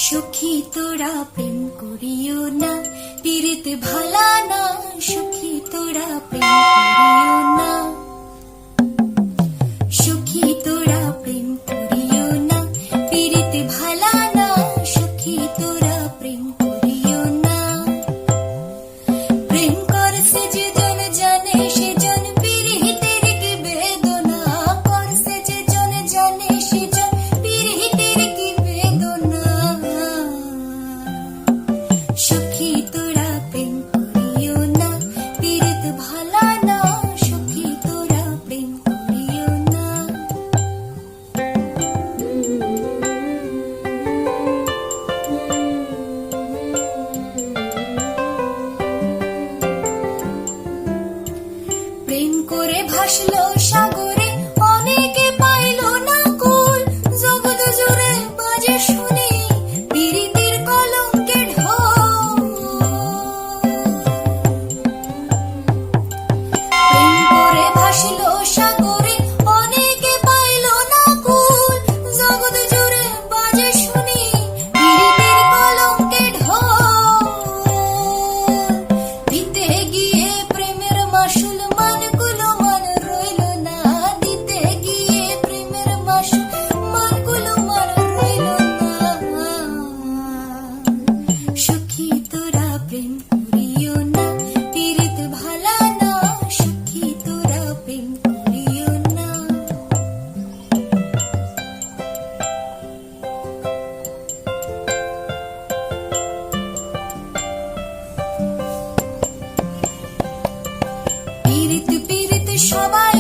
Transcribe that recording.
সখী তোরা প্রেম করিও না, পীড়িত ভালা না। সখী তোরা প্রেম করিও না, সখী তোরা প্রেম করিও না, পীড়িত ভালা না। সখী তোরা প্রেম করিও না। প্রেম করছে যে জন জানে, সে জন পীড়িতের কি বেদনা। করছে যে জন জানে, সে জন পীড়িতের কি বেদনা। সখী তোরা প্রেম করিও না, পীড়িত ভালা না। সখী তোরা প্রেম করিও না। প্রেম করে ভাসলো সাগরে, অনেকে পাইল না কুল। জগৎ জুড়ে বাজে শুনি পীড়িতের কলঙ্কের ঢোল। প্রেম করে ভাসলো সাগরে, অনেকে পাইল না কুল। জগৎ জুড়ে বাজে শুনি পীড়িতের কলঙ্কের ঢোল। দিতে গিয়ে প্রেমের মাসুল মানগুলো মান রইল না। দিতে গিয়ে প্রেমের মাসুল মানগুলো মান রইল না। সখী তোরা প্রেম করিও না, পীড়িত ভালা না। সখী তোরা প্রেম করিও না। পীড়িত পীড়িত সবাই